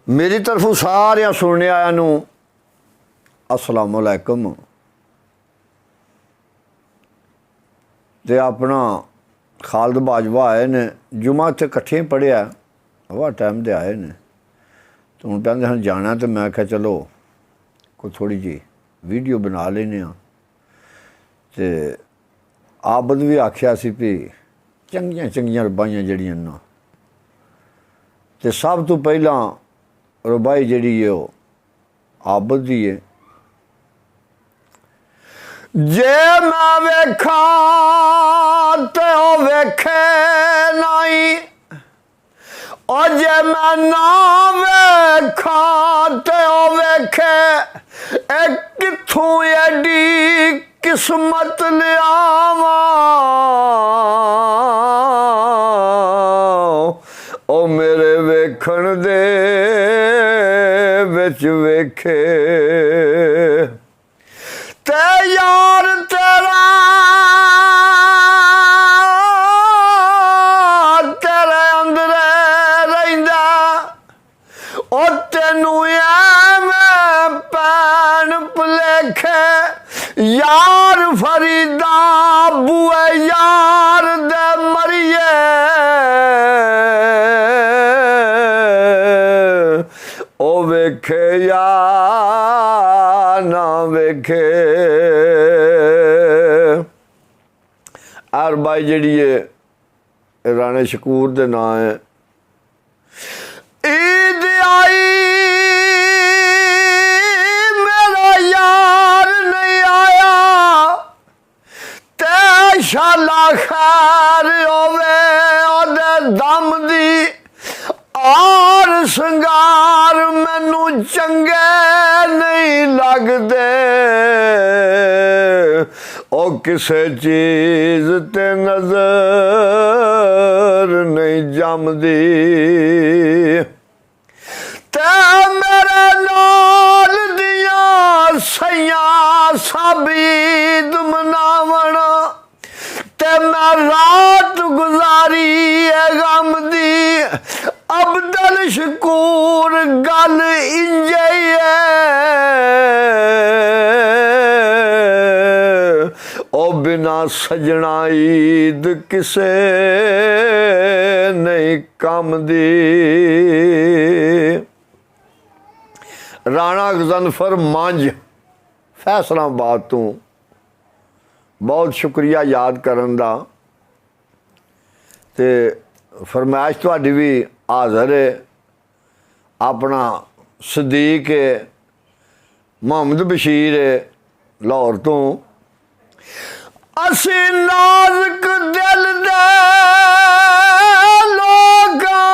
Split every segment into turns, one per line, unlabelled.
मेरी तरफों सारिया सुनने आया नू अस्सलाम वालेकुम। ते अपना खालद बाजवा आए ने जुमा इत्थे कट्ठे पढ़िया हवा टाइम दे आए ने तो हूँ कहते हैं जाना तो मैं क्या चलो कोई थोड़ी जी वीडियो बना लेने ते आबद भी आख्या सी भी चंगियां चंगियां रबाइयां जड़ियां ना ते सब तो पहला रबाई जड़ी है वो आबद दी है। जे मैं वेखा ते ओ वेखे नहीं और जे मैं ना वेखा ते ओ वेखे ए किथों एडी किस्मत लियावा ओ मेरे वेखण दे विच वेखे ते यार तेरा तेरे अंदर रहिंदा ओ तेनू एवें पैन भुलेखे यार फरीदा बुए यार दे मरिए ओ वेखे या ना वेखे। आर बाई जड़ी है राणे शकूर दे नां है। ईद आई मेरा यार नहीं आया ते शाला खैर होवे ओदे दम दी और संगार मैनू चंगे नहीं लगदे ओ किसे चीज ते नजर नहीं जमदी ते मेरे नाल दियां सैयां सब ईद मनावण ते मैं रात गुजारी है गम दी अब्दुल शकूर गल इंजे है ओ बिना सजना ईद किसे नहीं कम दी। राणा गजनफर मंझ फैसलाबाद तो बहुत शुक्रिया याद करन दा ते फरमाइश तुहाडी भी हाज़र है। अपना सदीक है मुहम्मद बशीर है लाहौर तो असी नाजुक दिल दे लोगा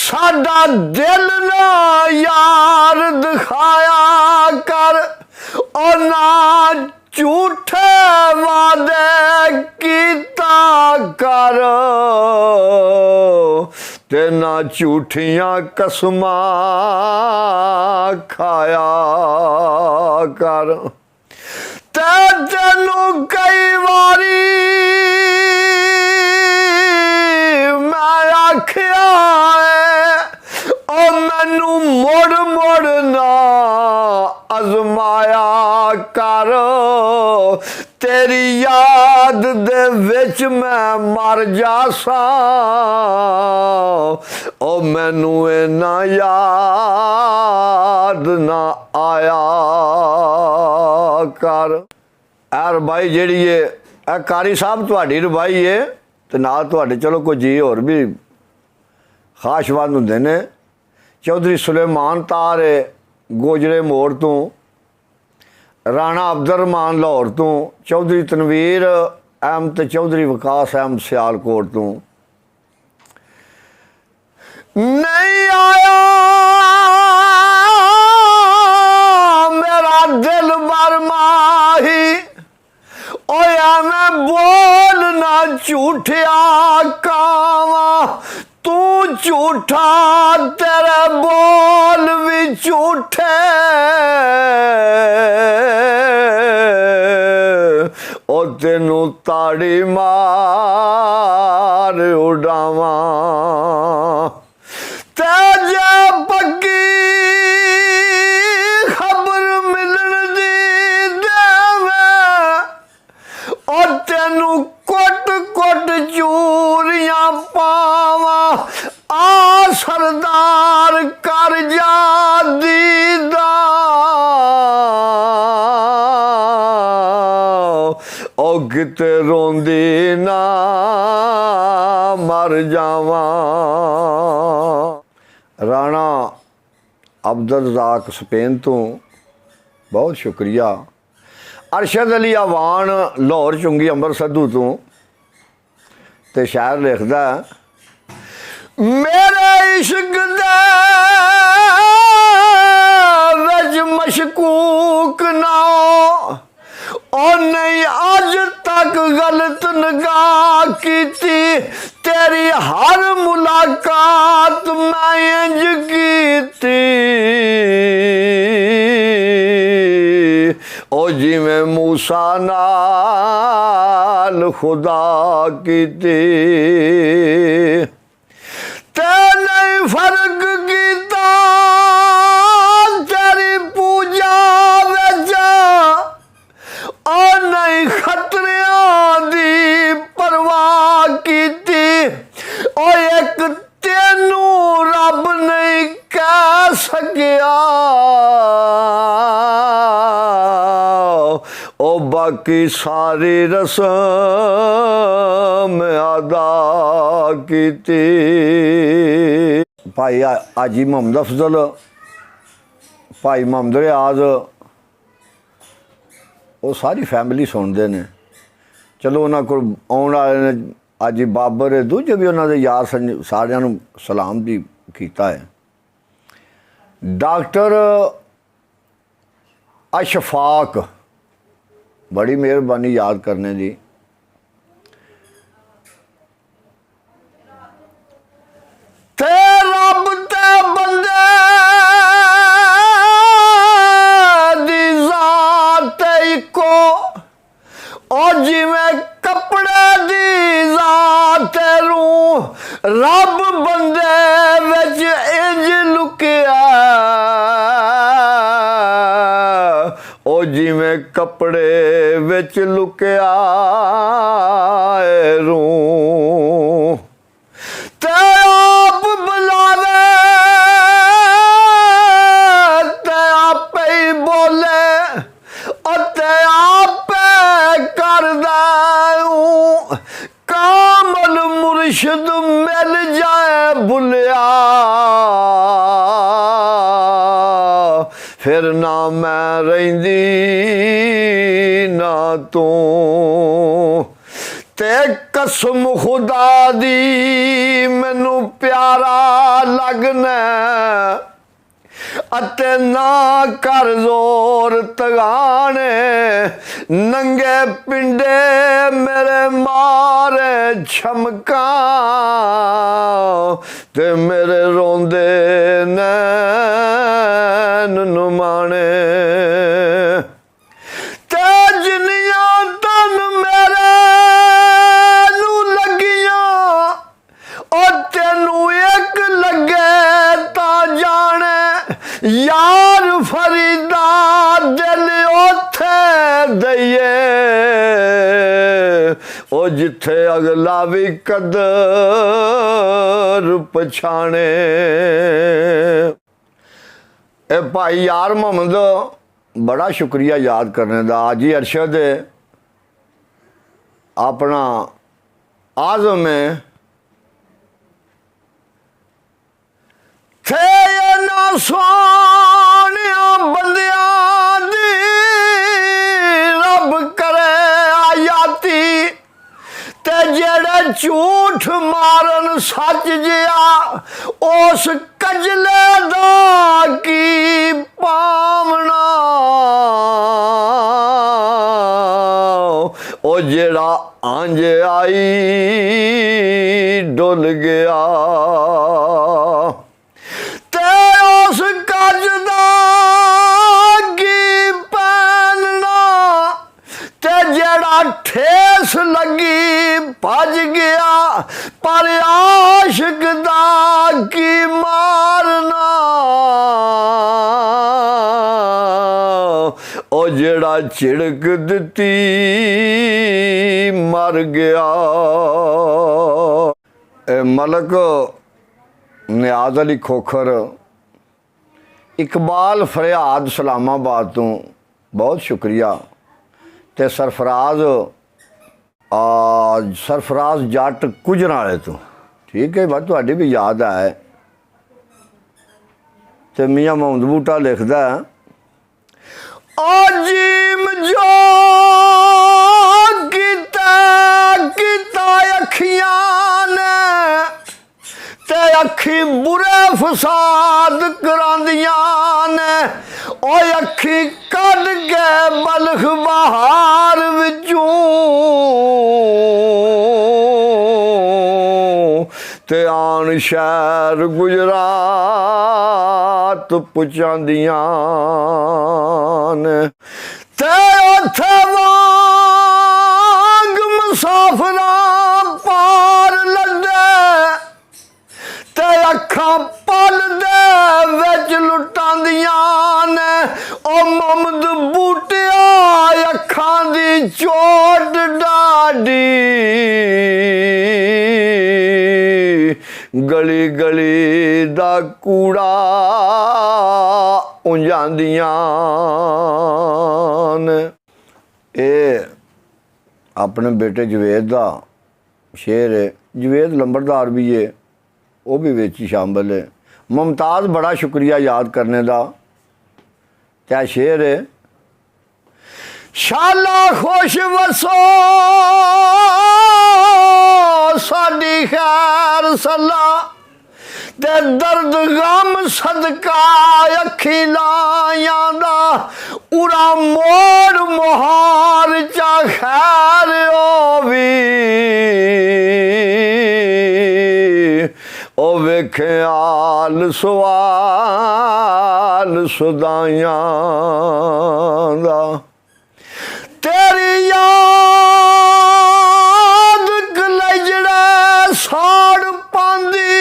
साडा दिल ना यार दिखाया कर और ना झूठे वादे कीता कर ते ना झूठियां कसमां खाया कर ते तेनू कई वारी मैं आख्या है ओ मैनू मुड़ मुड़ ना आजमाया कर तेरी याद दे विच मैं मर जासा ओ मैनू इना याद ना आया कर। ए रबाई जिहड़ी है ए कारी साहब तुहाडी रबाई है ते नाल तुहाडे चलो कोई जी होर भी खासबंद हुंदे ने। चौधरी सुलेमान तार है गोजरे मोड़ तो राणा अब्दुल लाहौर तो चौधरी तनवीर अहमद चौधरी विकास अहमद सियालकोट तो नहीं आया मेरा दिल भर माही ओया मैं बोलना झूठिया कावा तू झूठा तेरे बोल भी झूठे ओ तेनू ताड़ी मार उड़ावा ते जे सरदार कर जा दीदार ओ किते रोंदी ना मर जावा। राणा अब्दुल स्पेन तो बहुत शुक्रिया। अरशद अली आवान लाहौर चुंगी अमृतसर तो ते शायर लिखदा मेरे इश्क दे विच मशकूक ना ओ नहीं अज तक गलत निगाह कीती तेरी हर मुलाकात मैं इंज कीती ओ जिवें मूसा नाल खुदा कीती ते नहीं फर्क कीता तेरी पूजा विच ओ नहीं खतरियां दी परवाह कीती ओ एक तेनू रब नहीं कह सकिया ओ बाकी सारी रस्म अदा कीती। भाई आजी मोहम्मद अफजल भाई मोहम्मद रियाज वो सारी फैमिली सुनते हैं। चलो उन्होंने को आने वाले ने अज बाबर दूजे भी उन्होंने यार सारिਆਂ ਨੂੰ सलाम भी किया है। डॉक्टर अशफाक बड़ी मेहरबानी याद करने की। ते रब ते बंदे दी जात इको ओ जिवें कपड़े दी जात रूह रब बंदे विच इंज लुकिया ओ जिवें कपड़े विच लुकिया रूह ते आप बुलावे ते आपे ही बोले ते आपे करदा कामल मुर्शिद मिल जाए बुलिया फिर ना मैं रहिंदी ना तू ते कसम खुदा दी मैनू प्यारा लगना अते ना कर जोर तगाने नंगे पिंडे मेरे मारे छमका ते मेरे रोंदे नैन नुमाने ते जिन्नियां तन मेरे नू लगियां ओ तेनू एक लगे ता जाने यार फरीदा दिल ओथे दईए ओ जिथे अगला भी कदर पछाने। ए भाई यार मोहम्मद बड़ा शुक्रिया याद करने का। आज ही अरशद अपना आज़म है थे ना सोनिया बंदियां दी रब करे आयाती ते जेड़े झूठ मारन सच जिया उस कजले दा की पावना ओ जेड़ा आंज आई डुल गया ते उस कज दा की पहनना ते जेड़ा ठेस लगी भज गया पर आशिक दा की मारना ओ जेड़ा झिड़क दिती मर गया। ए मलक नियाज अली खोखर, इकबाल फरियाद सलामाबाद तो बहुत शुक्रिया। ते सरफराज जट कुजराले तो ठीक है बात तुहाडी भी याद है। ते मियाँ मोहम्मद बूटा लिखदा है अजीम जो किता अखियां ने ते अखी बुरे फसाद करांदियां ने। ओ अखी कढ के बलख बहार विचों ते आन शहर गुजरात पुचांदियां ने। ते उत्थे वांग मुसाफरां पार लदे ते अखां पल दे विच लुटांदियां ने। ओ मोहम्मद बूटिया अखां दी चोट डाडी गली गली दा कूड़ा उंजांदियां ने। ए अपने बेटे जवेद दा शेर है। जवेद लंबरदार भी है, वो भी विच शामिल है। मुमताज़ बड़ा शुक्रिया याद करने का। क्या शेर है शाला खुश वसो साडी खैर सला ते दर्द गम सदका अखी लायां दा उरा मोड़ मोहार चा खैर होवी। ओ वेखे आल सवाल सुदाइयां दा तेरी याद कलजड़े साड़ पांदी।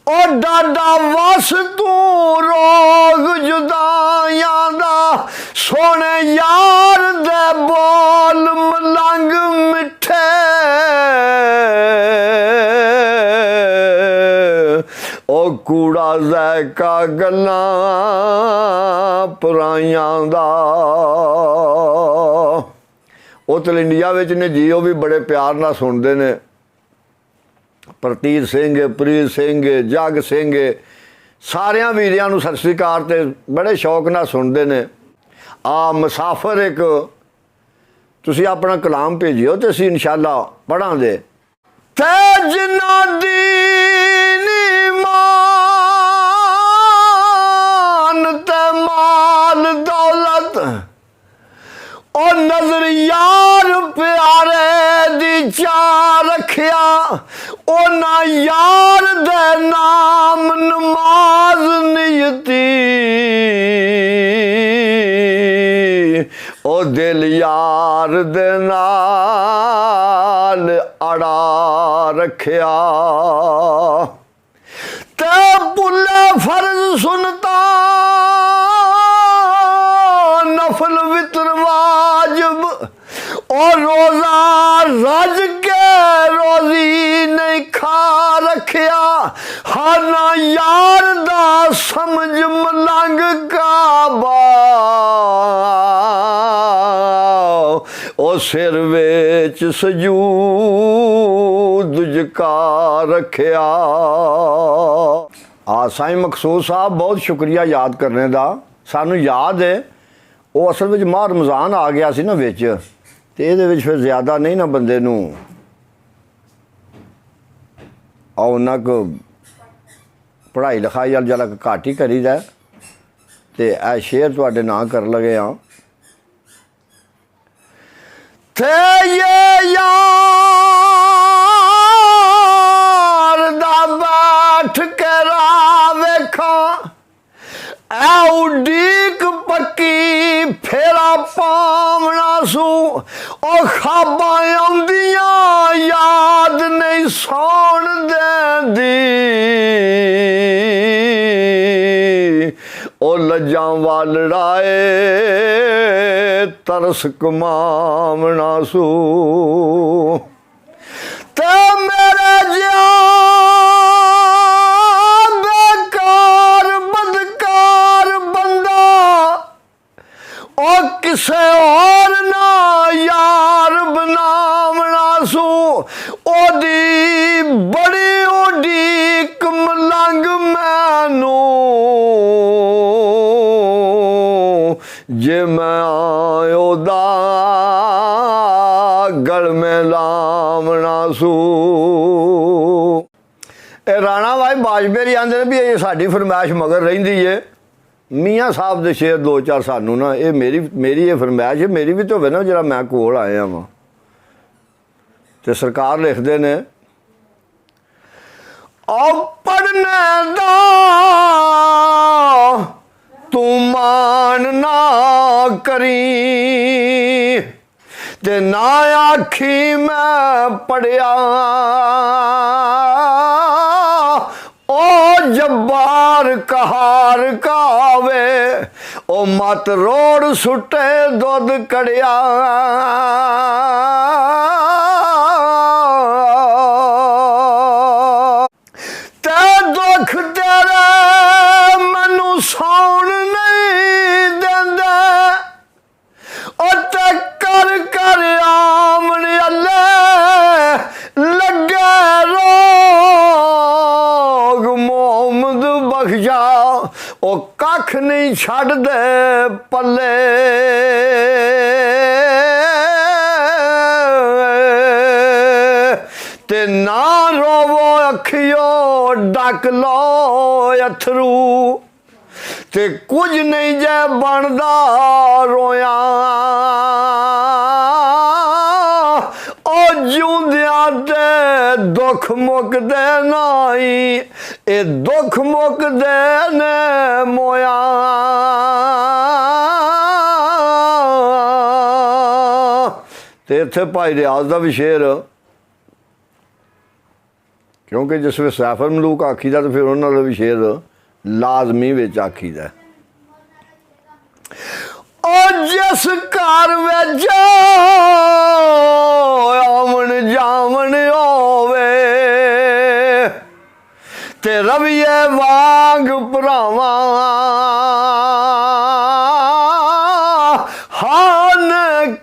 ओ डाडा वस तू रोग जुदाइयां दा सोने यार दे बोल मलंग मिठे। ओ कूड़ा ज़ायका गल्लां पुराइयां दा। उत्तल इंडिया विच ने जी वो भी बड़े प्यार नाल सुनते ने। प्रतीत सिंह, प्रीत सिंह, जग सिंह सारिया वीरियां नूं सत श्री अकाल ते बड़े शौक नाल सुनते ने। आ मुसाफर एक तुसी अपना कलाम भेजियो तो असीं इंशाअल्लाह पढ़ांगे। ते जिन्ना दीन ईमान ते माल दौलत ओ नजर यार प्यारे दी चा रखिया। ओ ना यार दे नाम नमाज नियती। ओ दिल यार दे नाल अड़ा रखिया। ते बुल्ले फर्ज सुनता नफल वितर वाजिब। और रोजा रज के रोजी नहीं खा रखिया। हाना यार दा समझ मलंग काबा। ओ सिर विच सजूद झुका रखिया। साईं मकसूद साहब बहुत शुक्रिया याद करने का। सानू याद है वो असल में माह रमज़ान आ गया सी ना विच ते इहदे विच फिर ज़्यादा नहीं ना बंदे नूं उन्ना को पढ़ाई लिखाई वाल जरा घट ही करीदा ते ए शेयर तुहाडे नां कर लगे हाँ। थे ये यार दा बैठ के राह वेखा उडीक पक्की फेरा पावना सू। ओ खाबा आउंदियां याद नहीं सौण देंदी। ओ लज्जां वालड़ाए तरस कमावना सू। ते मेरे जिया वाजपेयी आंदे ने भी ये साडी फरमाइश मगर रहिंदी है मियाँ साहब दे शेर दो चार सानू ना ये मेरी ये फरमाइश है मेरी भी तो होवे ना जरा मैं कोल आया वां ते सरकार लिखदे ने ओ पढ़ने दा तू मान ना करी ते ना आखी मैं पढ़िया ओ जब्बार कहार कावे ओ मत रोड़ सुटे दुध कड़िया ते दुख तेरे मैनू सौण नहीं देंदे ओ ते कर कर आमण अल्ले लगे रोग मोहम्मद बख्शा ओ कख नहीं छड़ दे पल्ले ते ना रोवो अखियो डक लो अथरू ते कुछ नहीं जे बनदा रोया ओ जिउंदियां ते दुख मुकदे नाई ए दुख मुकदे ने मोया ते इत्थे भाई रियाज दा भी शेर क्योंकि जिस वे सैफर मलूक आखीदा तो फिर उन्हां दा भी शेर लाजमी विच आखीदा ओ जिस घर विच आमण जामण होवे ते रविए वांग भरावा हान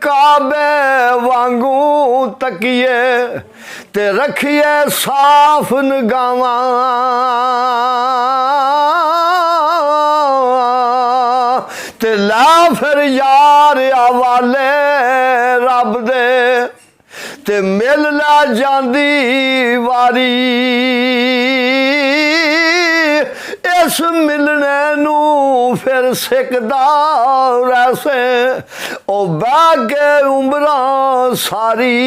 काबे वांगू तकिए ते रखिए साफ निगावा ते ला फिर यार हवाले रब दे ते मिल ला जांदी वारी इस मिलने नू फिर सिकदा रैसे ओ बह के उमरां सारी